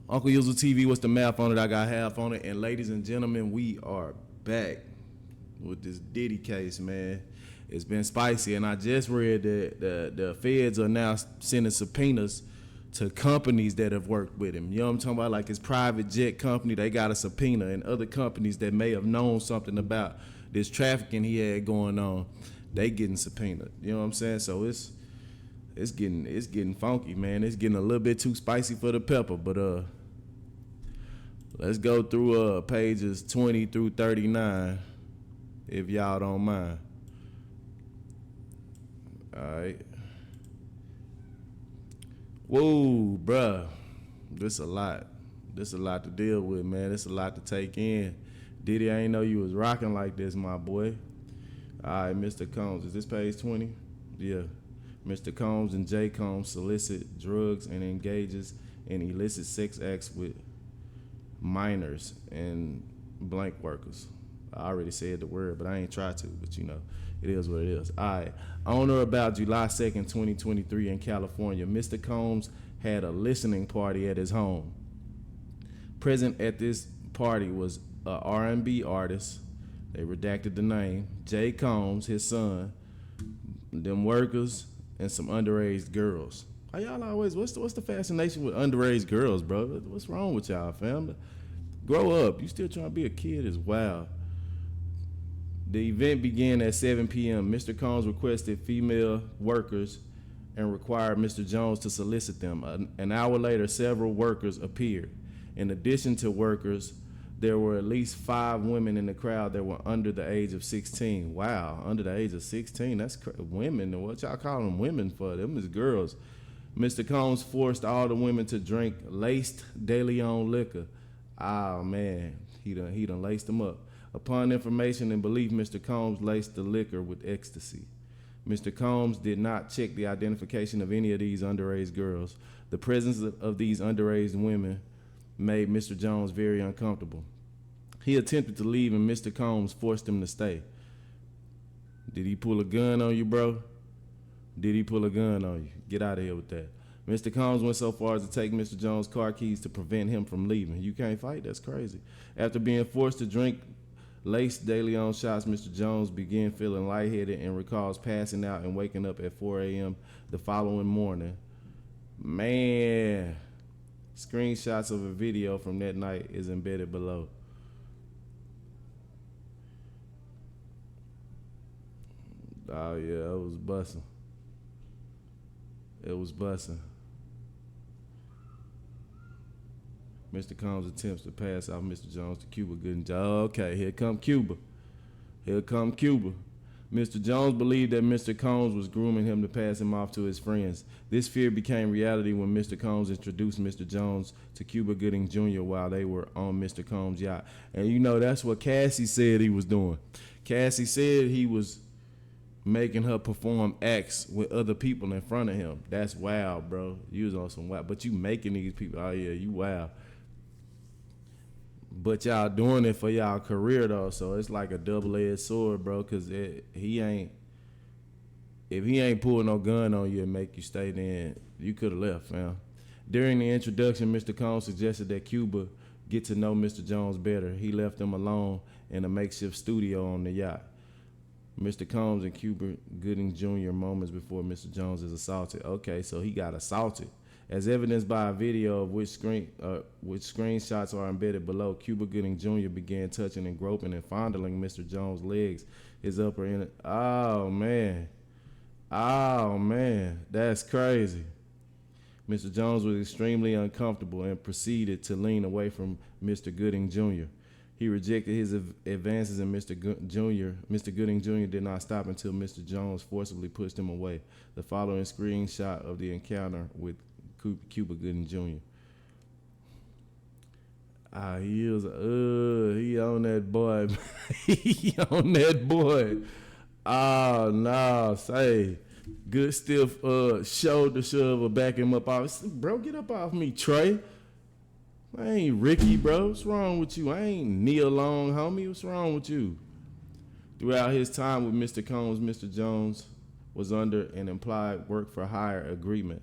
Uncle Yuzu TV, what's the math on it? I got half on it. And ladies and gentlemen, we are back with this Diddy case, man. It's been spicy, and I just read that the feds are now sending subpoenas to companies that have worked with him. You know what I'm talking about? Like his private jet company, they got a subpoena, and other companies that may have known something about this trafficking he had going on, they getting subpoenaed. You know what I'm saying? So it's getting funky, man. It's getting a little bit too spicy for the pepper, but let's go through pages 20 through 39, if y'all don't mind. All right. Whoa, bruh. This a lot. This a lot to deal with, man. This a lot to take in. Diddy, I ain't know you was rocking like this, my boy. All right, Mr. Combs. Is this page 20? Yeah. Mr. Combs and J. Combs solicit drugs and engages in illicit sex acts with minors and blank workers. I already said the word, but I ain't tried to, but you know, it is what it is. All right. On or about July 2nd, 2023 in California, Mr. Combs had a listening party at his home. Present at this party was a R&B artist. They redacted the name. Jay Combs, his son, them workers, and some underage girls. How y'all always, what's the fascination with underage girls, bro? What's wrong with y'all, fam? Grow up. You still trying to be a kid is wild. The event began at 7 p.m. Mr. Combs requested female workers and required Mr. Jones to solicit them. An hour later, several workers appeared. In addition to workers, there were at least 5 women in the crowd that were under the age of 16. Wow, under the age of 16, that's women. What y'all calling women for? Them is girls. Mr. Combs forced all the women to drink laced De Leon liquor. Oh man, he done laced them up. Upon information and belief, Mr. Combs laced the liquor with ecstasy. Mr. Combs did not check the identification of any of these underage girls. The presence of these underage women made Mr. Jones very uncomfortable. He attempted to leave and Mr. Combs forced him to stay. Did he pull a gun on you, bro? Did he pull a gun on you? Get out of here with that. Mr. Combs went so far as to take Mr. Jones' car keys to prevent him from leaving. You can't fight? That's crazy. After being forced to drink laced De Leon shots, Mr. Jones began feeling lightheaded and recalls passing out and waking up at 4 a.m. the following morning. Man, screenshots of a video from that night is embedded below. Oh yeah, it was busting. It was busting. Mr. Combs attempts to pass out Mr. Jones to Cuba Gooding. Okay, here come Cuba. Here come Cuba. Mr. Jones believed that Mr. Combs was grooming him to pass him off to his friends. This fear became reality when Mr. Combs introduced Mr. Jones to Cuba Gooding Jr. while they were on Mr. Combs' yacht. And you know, that's what Cassie said he was doing. Cassie said he was making her perform acts with other people in front of him. That's wild, bro. You was on some wild. But you making these people, oh yeah, you wild. But y'all doing it for y'all career though, so it's like a double-edged sword, bro. Cause if he ain't pulling no gun on you and make you stay, then you could have left, fam. During the introduction, Mr. Combs suggested that Cuba get to know Mr. Jones better. He left them alone in a makeshift studio on the yacht. Mr. Combs and Cuba Gooding Jr. moments before Mr. Jones is assaulted. Okay, so he got assaulted. As evidenced by a video of which screenshots are embedded below, Cuba Gooding Jr. began touching and groping and fondling Mr. Jones' legs, his upper end. Oh man, that's crazy. Mr. Jones was extremely uncomfortable and proceeded to lean away from Mr. Gooding Jr. He rejected his advances, and Mr. Gooding Jr. did not stop until Mr. Jones forcibly pushed him away. The following screenshot of the encounter with Cuba Gooding Jr. He on that boy. He on that boy. Oh no, say good stiff shoulder shove or back him up off. Bro, get up off me, Trey. I ain't Ricky, bro. What's wrong with you? I ain't Neil Long, homie. What's wrong with you? Throughout his time with Mr. Combs, Mr. Jones was under an implied work for hire agreement.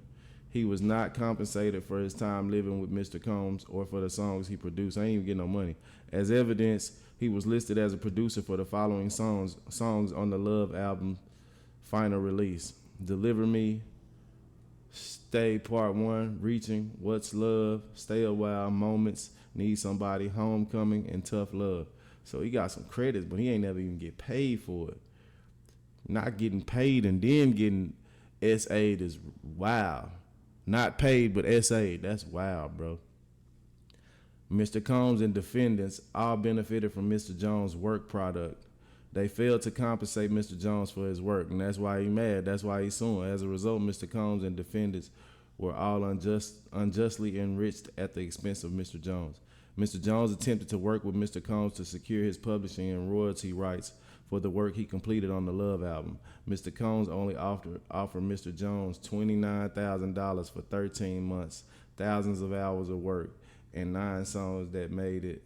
He was not compensated for his time living with Mr. Combs or for the songs he produced. I ain't even getting no money. As evidence, he was listed as a producer for the following songs on the Love album final release: Deliver Me, Stay Part 1, Reaching, What's Love, Stay a While, Moments, Need Somebody, Homecoming, and Tough Love. So he got some credits, but he ain't never even get paid for it. Not getting paid and then getting SA'd is wild. Not paid, but SA'd. That's wild, bro. Mr. Combs and defendants all benefited from Mr. Jones' work product. They failed to compensate Mr. Jones for his work, and that's why he's mad. That's why he's suing. As a result, Mr. Combs and defendants were all unjustly enriched at the expense of Mr. Jones. Mr. Jones attempted to work with Mr. Combs to secure his publishing and royalty rights for the work he completed on the Love album. Mr. Combs only offered Mr. Jones $29,000 for 13 months, thousands of hours of work, and 9 songs that made it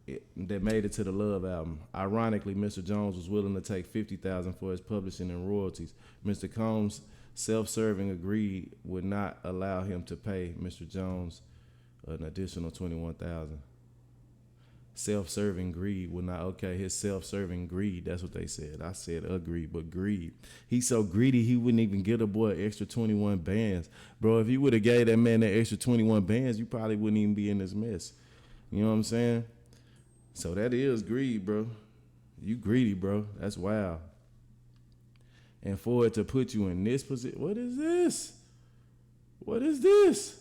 to the Love album. Ironically, Mr. Jones was willing to take $50,000 for his publishing and royalties. Mr. Combs, self-serving, agreed would not allow him to pay Mr. Jones an additional $21,000. Self-serving greed would not. Okay, his self-serving greed. That's what they said. I said agreed, but greed. He's so greedy he wouldn't even give a boy an extra 21 bands, bro. If you would have gave that man that extra 21 bands, you probably wouldn't even be in this mess. You know what I'm saying? So that is greed, bro. You greedy, bro. That's wild. And for it to put you in this position, what is this? What is this?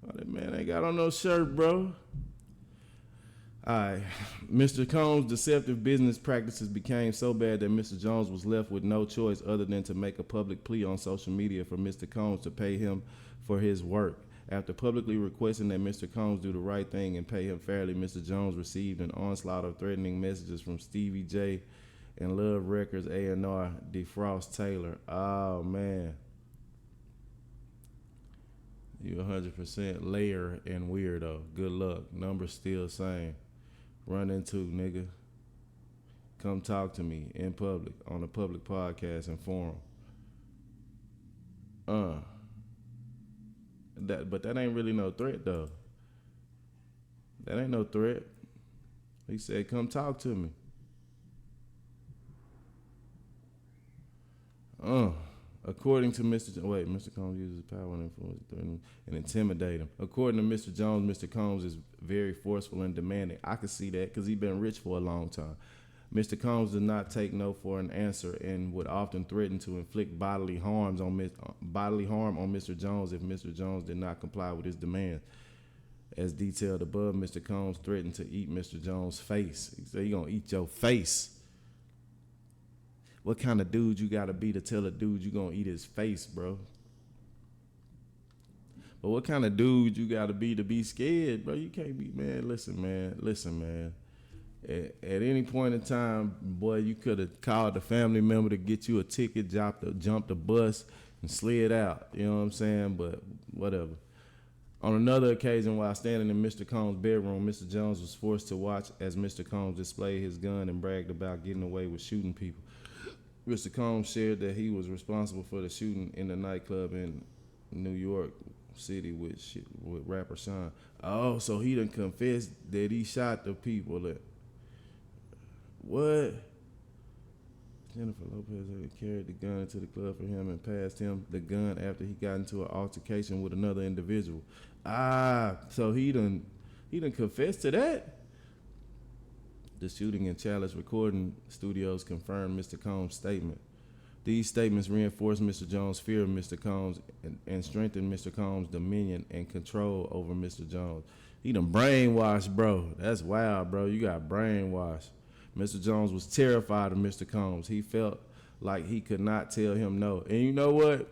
Oh, that man ain't got on no shirt, bro. All right. Mr. Combs' deceptive business practices became so bad that Mr. Jones was left with no choice other than to make a public plea on social media for Mr. Combs to pay him for his work. After publicly requesting that Mr. Combs do the right thing and pay him fairly, Mr. Jones received an onslaught of threatening messages from Stevie J and Love Records A&R DeFrost Taylor. Oh, man. You 100% layer and weirdo. Good luck. Numbers still same. Run into, nigga. Come talk to me in public on a public podcast and forum. But that ain't really no threat though. That ain't no threat. He said, "Come talk to me." According to Mr. Combs uses power and influence to threaten and intimidate him. According to Mr. Jones, Mr. Combs is very forceful and demanding. I can see that because he's been rich for a long time. Mr. Combs did not take no for an answer and would often threaten to inflict bodily harm on Mr. Jones if Mr. Jones did not comply with his demands. As detailed above, Mr. Combs threatened to eat Mr. Jones' face. He said, "You gonna eat your face." What kind of dude you gotta be to tell a dude you gonna eat his face, bro? But what kind of dude you gotta be to be scared, bro? You can't be, man. Listen, man. At any point in time, boy, you could have called a family member to get you a ticket, jumped the bus, and slid out. You know what I'm saying? But whatever. On another occasion, while standing in Mr. Combs' bedroom, Mr. Jones was forced to watch as Mr. Combs displayed his gun and bragged about getting away with shooting people. Mr. Combs shared that he was responsible for the shooting in the nightclub in New York City with rapper Sean. Oh, so he done confessed that he shot the people. What? Jennifer Lopez had carried the gun into the club for him and passed him the gun after he got into an altercation with another individual. So he done confessed to that? The shooting in Chalice Recording Studios confirmed Mr. Combs' statement. These statements reinforced Mr. Jones' fear of Mr. Combs and strengthened Mr. Combs' dominion and control over Mr. Jones. He done brainwashed, bro. That's wild, bro. You got brainwashed. Mr. Jones was terrified of Mr. Combs. He felt like he could not tell him no. And you know what?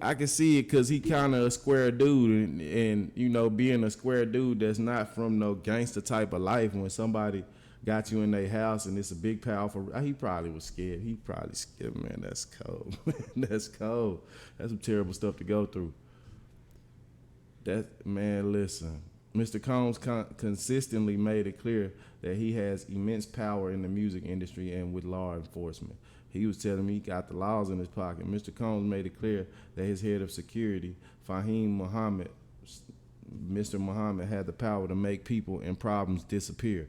I can see it because he kind of a square dude. And, you know, being a square dude that's not from no gangster type of life, when somebody got you in their house and it's a big, powerful, he probably was scared. He probably scared, man. That's cold. That's cold. That's some terrible stuff to go through. Man, listen. Mr. Combs consistently made it clear that he has immense power in the music industry and with law enforcement. He was telling me he got the laws in his pocket. Mr. Combs made it clear that his head of security, Fahim Muhammad, Mr. Muhammad, had the power to make people and problems disappear.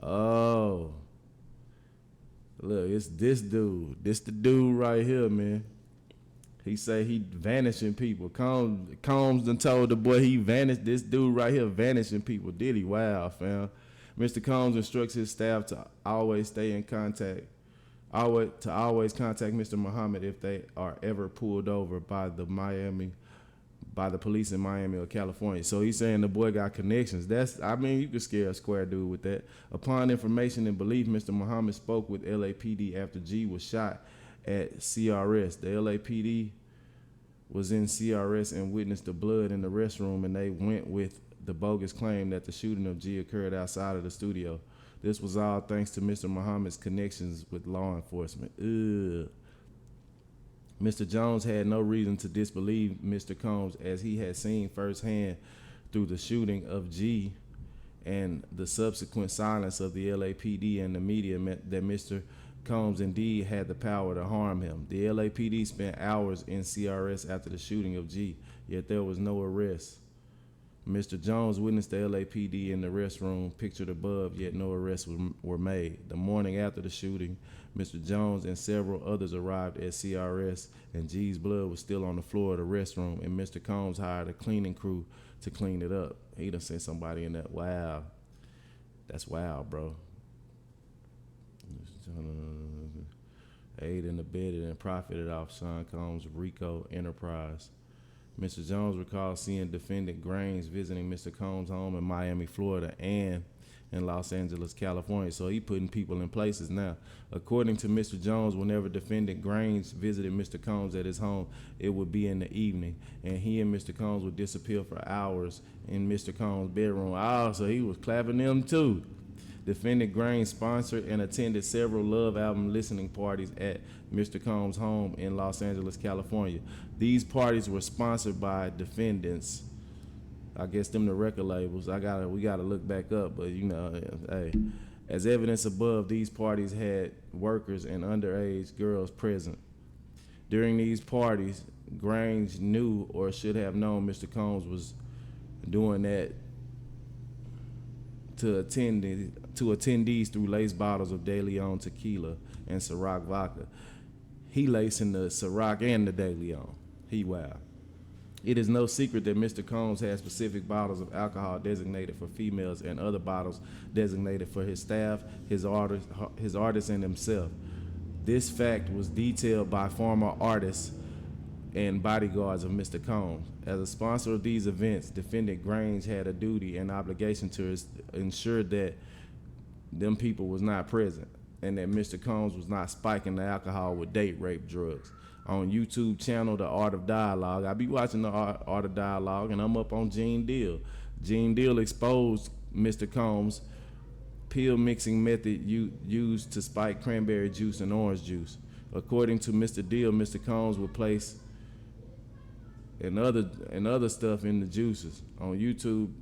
Oh, look, it's this dude. This the dude right here, man. He say he vanishing people. Combs done told the boy he vanished. This dude right here vanishing people. Diddy, wow, fam. Mr. Combs instructs his staff to always stay in contact, always contact Mr. Muhammad if they are ever pulled over by the police in Miami or California. So he's saying the boy got connections. You could scare a square dude with that. Upon information and belief, Mr. Muhammad spoke with LAPD after G was shot at CRS. The LAPD was in CRS and witnessed the blood in the restroom, and they went with the bogus claim that the shooting of G occurred outside of the studio. This was all thanks to Mr. Muhammad's connections with law enforcement. Ugh. Mr. Jones had no reason to disbelieve Mr. Combs, as he had seen firsthand through the shooting of G and the subsequent silence of the LAPD and the media that Mr. Combs indeed had the power to harm him. The LAPD spent hours in CRS after the shooting of G, yet there was no arrest. Mr. Jones witnessed the LAPD in the restroom pictured above, yet no arrests were made. The morning after the shooting, Mr. Jones and several others arrived at CRS, and G's blood was still on the floor of the restroom, and Mr. Combs hired a cleaning crew to clean it up. He done sent somebody in there. Wow. That's wild, bro. Aided and abetted and profited off Sean Combs' RICO enterprise. Mr. Jones recalled seeing defendant Grains visiting Mr. Combs' home in Miami, Florida, and in Los Angeles, California. So he putting people in places now. According to Mr. Jones, whenever defendant Grains visited Mr. Combs at his home, it would be in the evening, and he and Mr. Combs would disappear for hours in Mr. Combs' bedroom. Oh, so he was clapping them too. Defendant Grain sponsored and attended several Love album listening parties at Mr. Combs' home in Los Angeles, California. These parties were sponsored by defendants. I guess them the record labels. We gotta look back up, but hey. As evidence above, these parties had workers and underage girls present. During these parties, Grange knew or should have known Mr. Combs was doing that to attendees through lace bottles of De Leon tequila and Ciroc vodka. He lacing the Ciroc and the De Leon. He wild. It is no secret that Mr. Combs had specific bottles of alcohol designated for females and other bottles designated for his staff, his artists, and himself. This fact was detailed by former artists and bodyguards of Mr. Combs. As a sponsor of these events, defendant Grange had a duty and obligation to ensure that them people was not present and that Mr. Combs was not spiking the alcohol with date rape drugs. On YouTube channel, The Art of Dialogue, I be watching The Art of Dialogue, and I'm up on Gene Deal. Gene Deal exposed Mr. Combs' pill mixing method used to spike cranberry juice and orange juice. According to Mr. Deal, Mr. Combs would place and other stuff in the juices. On YouTube,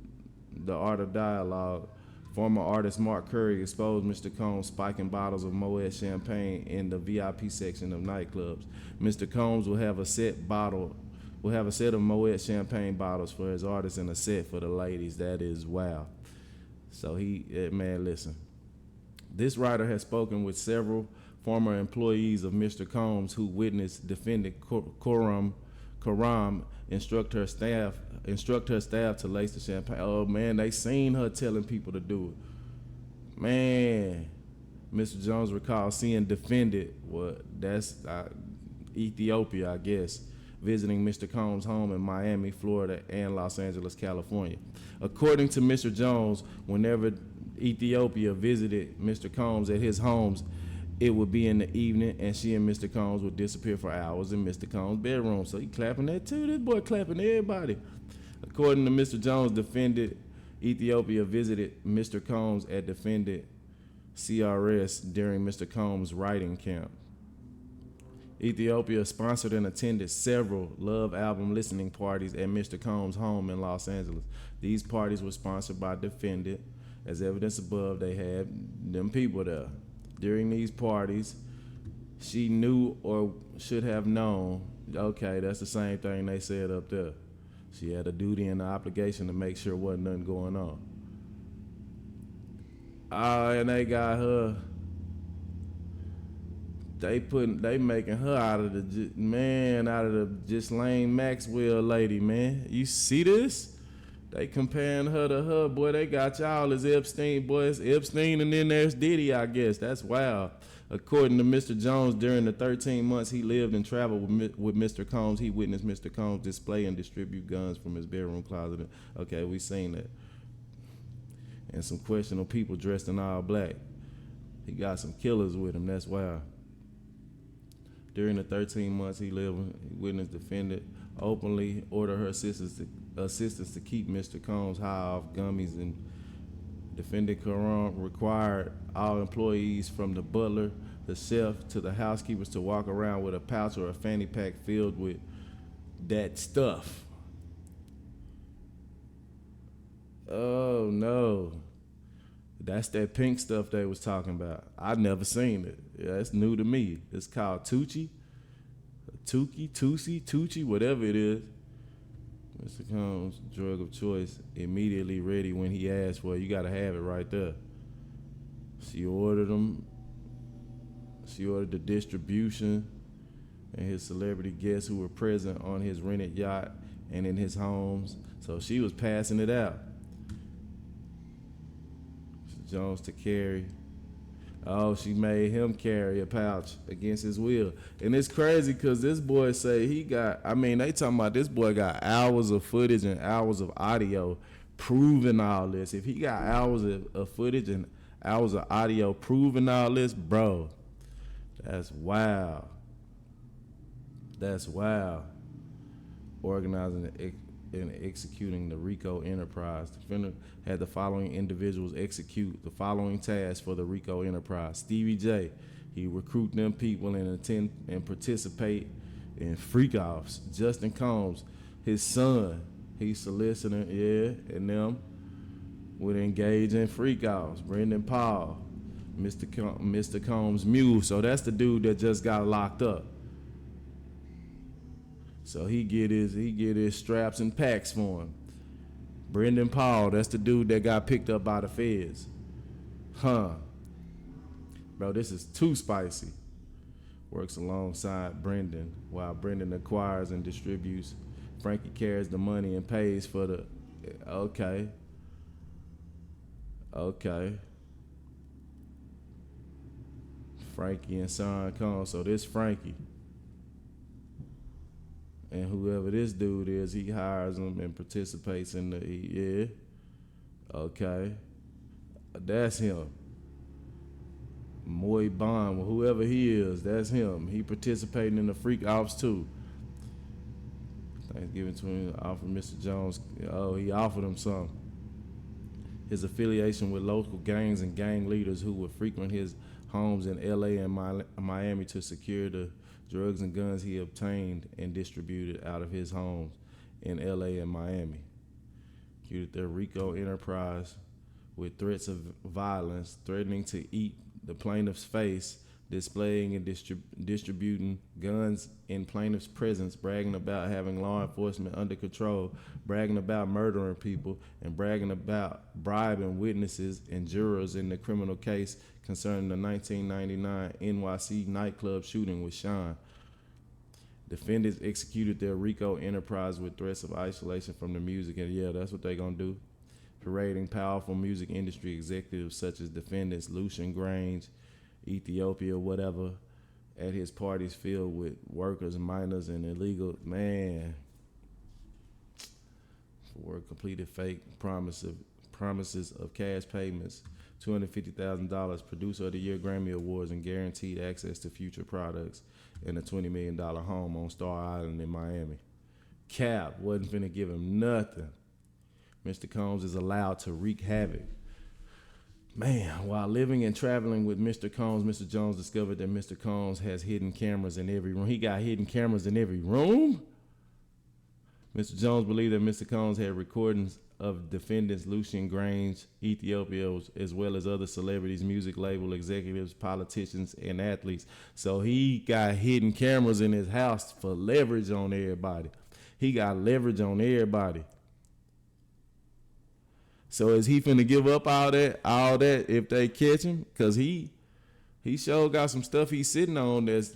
The Art of Dialogue, former artist Mark Curry exposed Mr. Combs spiking bottles of Moet champagne in the VIP section of nightclubs. Mr. Combs will have a set of Moet champagne bottles for his artists and a set for the ladies. That is wow. So man, listen. This writer has spoken with several former employees of Mr. Combs who witnessed defendant Karam instruct her staff to lace the champagne. Oh man, they seen her telling people to do it. Man, Mr. Jones recalled seeing defendant, that's Ethiopia, I guess, visiting Mr. Combs' home in Miami, Florida, and Los Angeles, California. According to Mr. Jones, whenever Ethiopia visited Mr. Combs at his homes, it would be in the evening, and she and Mr. Combs would disappear for hours in Mr. Combs' bedroom. So he clapping that too. This boy clapping everybody. According to Mr. Jones, defendant Ethiopia visited Mr. Combs at defendant CRS during Mr. Combs' writing camp. Ethiopia sponsored and attended several Love album listening parties at Mr. Combs' home in Los Angeles. These parties were sponsored by defendant. As evidence above, they had them people there. During these parties, she knew or should have known, okay, that's the same thing they said up there. She had a duty and an obligation to make sure wasn't nothing going on. And they got her. They making her out of the Ghislaine Maxwell lady, man. You see this? They comparing her to her, boy. They got y'all as Epstein, boy. It's Epstein, and then there's Diddy, I guess. That's wild. According to Mr. Jones, during the 13 months he lived and traveled with Mr. Combs, he witnessed Mr. Combs display and distribute guns from his bedroom closet. Okay, we seen that. And some questionable people dressed in all black. He got some killers with him. That's wild. During the 13 months he lived, he witnessed defendant openly order her assistants to keep Mr. Combs high off gummies, and defendant Karan required all employees from the butler, the chef, to the housekeepers to walk around with a pouch or a fanny pack filled with that stuff. Oh no. That's that pink stuff they was talking about. I never seen it. Yeah, it's new to me. It's called Tucci, Tucci, whatever it is. Mr. Combs' drug of choice, immediately ready when he asked for it. You gotta have it right there. She ordered them. She ordered the distribution, and his celebrity guests who were present on his rented yacht and in his homes. So she was passing it out. Jones to carry. Oh, she made him carry a pouch against his will. And it's crazy because this boy say they talking about this boy got hours of footage and hours of audio proving all this. If he got hours of footage and hours of audio proving all this, bro, that's wild. That's wild. Organizing and executing the RICO enterprise. The defendant had the following individuals execute the following tasks for the RICO enterprise. Stevie J, he recruit them people and attend and participate in freak offs. Justin Combs, his son, he's soliciting, and them would engage in freak offs. Brendan Paul, Mr. Combs' mule. So that's the dude that just got locked up. So he get his straps and packs for him. Brendan Paul, that's the dude that got picked up by the feds. Bro, this is too spicy. Works alongside Brendan while Brendan acquires and distributes. Frankie carries the money and pays for the. Okay. Frankie and Sean Combs. So this Frankie. And whoever this dude is, he hires him and participates in the, okay. That's him. Moy Bond, whoever he is, that's him. He participating in the freak ops too. Thanksgiving to him, offered Mr. Jones, he offered him something. His affiliation with local gangs and gang leaders who would frequent his homes in LA and Miami to secure the drugs and guns he obtained and distributed out of his homes in LA and Miami. Executed their RICO enterprise with threats of violence, threatening to eat the plaintiff's face, displaying and distributing guns in plaintiff's presence, bragging about having law enforcement under control, bragging about murdering people, and bragging about bribing witnesses and jurors in the criminal case concerning the 1999 NYC nightclub shooting with Sean. Defendants executed their RICO enterprise with threats of isolation from the music, and that's what they gonna do. Parading powerful music industry executives such as defendants Lucian Grange, Ethiopia, whatever, at his parties filled with workers, minors, and illegal, for work completed fake promises of cash payments, $250,000, producer of the year Grammy Awards, and guaranteed access to future products in a $20 million home on Star Island in Miami. Cap wasn't finna give him nothing. Mr. Combs is allowed to wreak havoc. Man, while living and traveling with Mr. Combs, Mr. Jones discovered that Mr. Combs has hidden cameras in every room. He got hidden cameras in every room? Mr. Jones believed that Mr. Combs had recordings of defendants Lucian Grange, Ethiopia, as well as other celebrities, music label executives, politicians, and athletes. So he got hidden cameras in his house for leverage on everybody. He got leverage on everybody. So is he finna give up all that if they catch him? Cause he sure got some stuff he's sitting on that's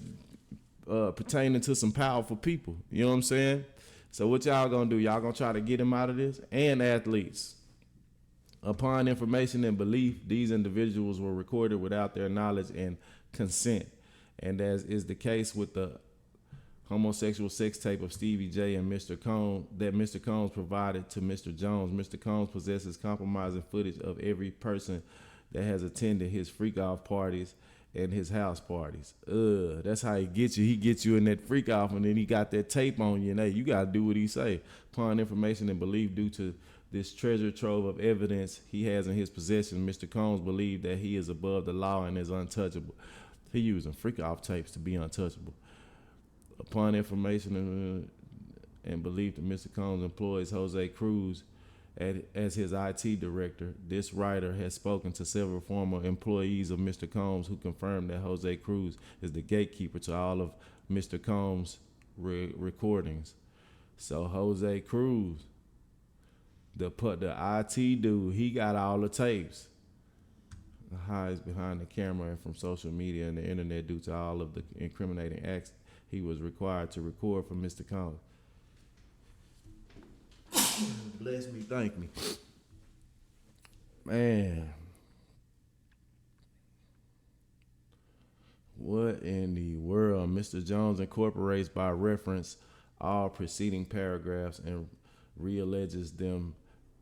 pertaining to some powerful people. You know what I'm saying? So what y'all gonna do? Y'all gonna try to get him out of this? And athletes. Upon information and belief, these individuals were recorded without their knowledge and consent. And as is the case with the homosexual sex tape of Stevie J and Mr. Combs that Mr. Combs provided to Mr. Jones, Mr. Combs possesses compromising footage of every person that has attended his freak off parties and his house parties. That's how he gets you. He gets you in that freak off, and then he got that tape on you, and hey, you gotta do what he say. Upon information and belief due to this treasure trove of evidence he has in his possession, Mr. Combs believed that he is above the law and is untouchable. He using freak off tapes to be untouchable. Upon information and belief that Mr. Combs employs Jose Cruz as his IT director, this writer has spoken to several former employees of Mr. Combs who confirmed that Jose Cruz is the gatekeeper to all of Mr. Combs' recordings. So Jose Cruz, the IT dude, he got all the tapes. The highs behind the camera and from social media and the internet due to all of the incriminating acts he was required to record from Mr. Combs. Bless me, thank me. Man. What in the world? Mr. Jones incorporates by reference all preceding paragraphs and realleges them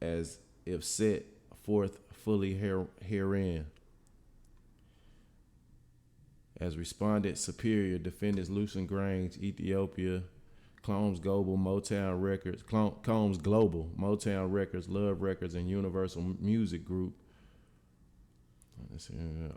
as if set forth fully herein. As respondent superior, defendants Lucian Grange, Ethiopia, Combs Global, Motown Records, Love Records, and Universal Music Group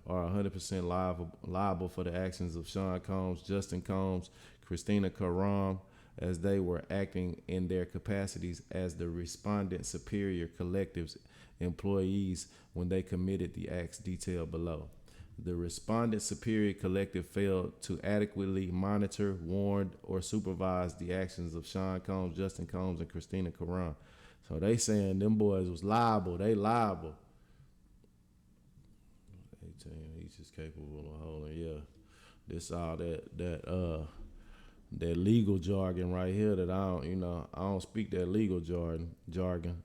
are 100% liable for the actions of Sean Combs, Justin Combs, Christina Karam, as they were acting in their capacities as the respondent superior collective's employees when they committed the acts detailed below. The respondent superior collective failed to adequately monitor, warn, or supervise the actions of Sean Combs, Justin Combs, and Christina Karan. So they saying them boys was liable. They liable. 18, each is capable of holding. Yeah, this all that legal jargon right here that I don't speak that legal jargon.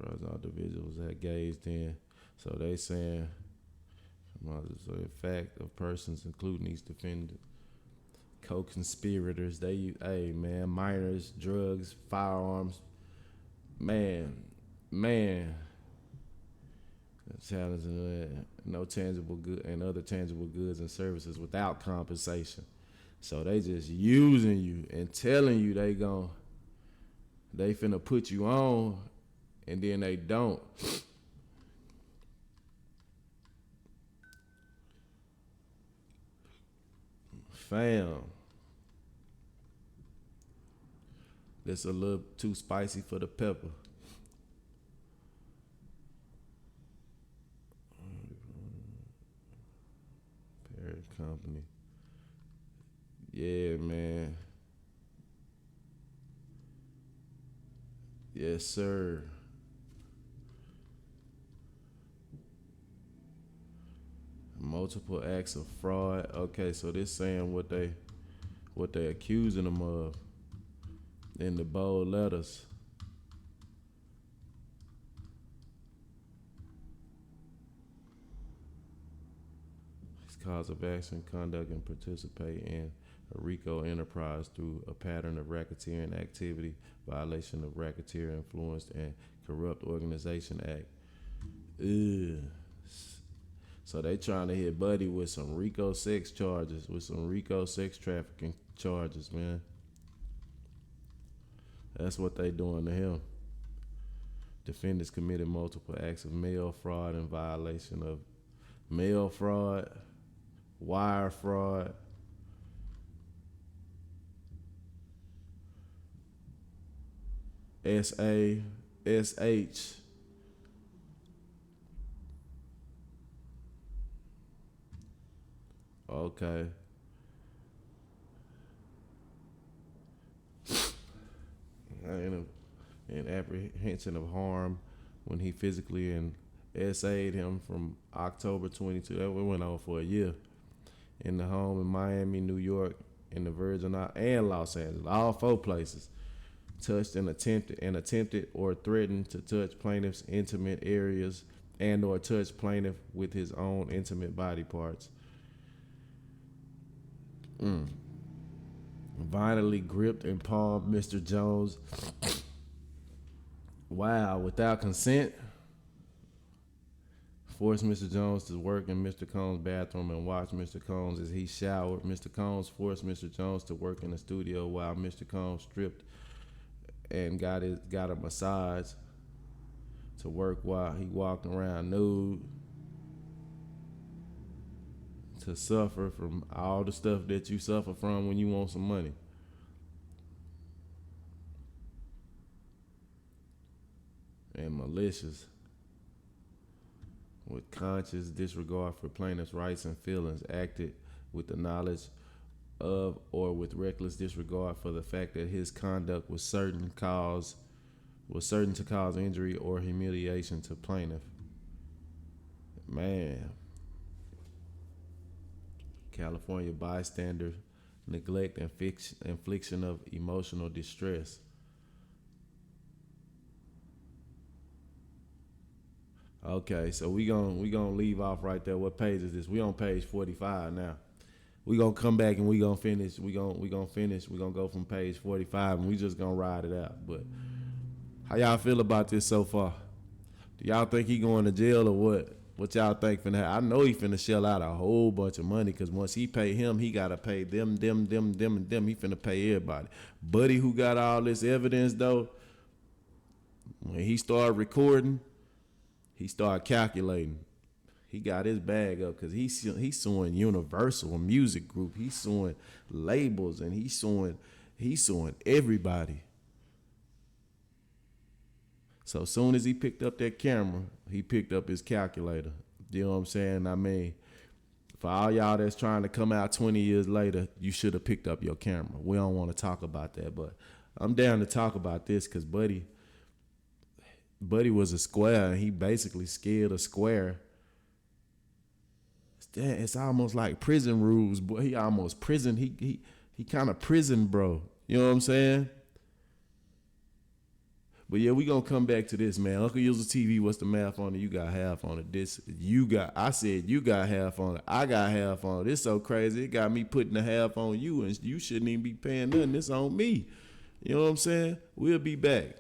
All individuals that gazed in. So they saying. So in fact of persons including these defendants, co-conspirators, minors, drugs, firearms, challenging no tangible good and other tangible goods and services without compensation. So they just using you and telling you they finna put you on, and then they don't. Fam, that's a little too spicy for the pepper. Parent company. Yeah, man. Yes, sir. Multiple acts of fraud. Okay, so this saying what they accusing them of in the bold letters. Cause of action, conduct, and participate in a RICO enterprise through a pattern of racketeering activity, violation of Racketeer Influenced and Corrupt Organization Act. Ugh. So they trying to hit Buddy with some RICO sex charges, with some RICO sex trafficking charges, man. That's what they doing to him. Defendants committed multiple acts of mail fraud in violation of mail fraud, wire fraud, SH. Okay. In apprehension of harm when he physically and SA'd him from October 22. That went on for a year. In the home in Miami, New York, in the Virgin Islands, and Los Angeles, all 4 places. Touched and attempted or threatened to touch plaintiff's intimate areas and or touch plaintiff with his own intimate body parts. Violently gripped and palmed Mr. Jones. Wow, without consent. Forced Mr. Jones to work in Mr. Combs' bathroom and watch Mr. Combs as he showered. Mr. Combs forced Mr. Jones to work in the studio while Mr. Combs stripped and got a massage to work while he walked around nude. To suffer from all the stuff that you suffer from when you want some money. And malicious, with conscious disregard for plaintiff's rights and feelings, acted with the knowledge of or with reckless disregard for the fact that his conduct was certain to cause injury or humiliation to plaintiff. Man. California bystander, neglect and infliction of emotional distress. Okay, so we gonna leave off right there. What page is this? We on page 45 now. We gonna come back and we gonna finish. We gonna finish. We gonna go from page 45 and we just gonna ride it out. But how y'all feel about this so far? Do y'all think he going to jail or what? What y'all think finna happen? I know he finna shell out a whole bunch of money because once he pay him, he gotta pay them, and them. He finna pay everybody. Buddy who got all this evidence though, when he started recording, he started calculating. He got his bag up because he's suing Universal Music Group. He's suing labels and he's suing everybody. So as soon as he picked up that camera, he picked up his calculator. You know what I'm saying? I mean, for all y'all that's trying to come out 20 years later, you should have picked up your camera. We don't want to talk about that, but I'm down to talk about this because Buddy was a square and he basically scared a square. It's almost like prison rules, boy. He almost prison. He kind of prison, bro. You know what I'm saying? But yeah, we gonna come back to this, man. Uncle User TV, what's the math on it? You got half on it. I said you got half on it. I got half on it. It's so crazy. It got me putting the half on you, and you shouldn't even be paying nothing. It's on me. You know what I'm saying? We'll be back.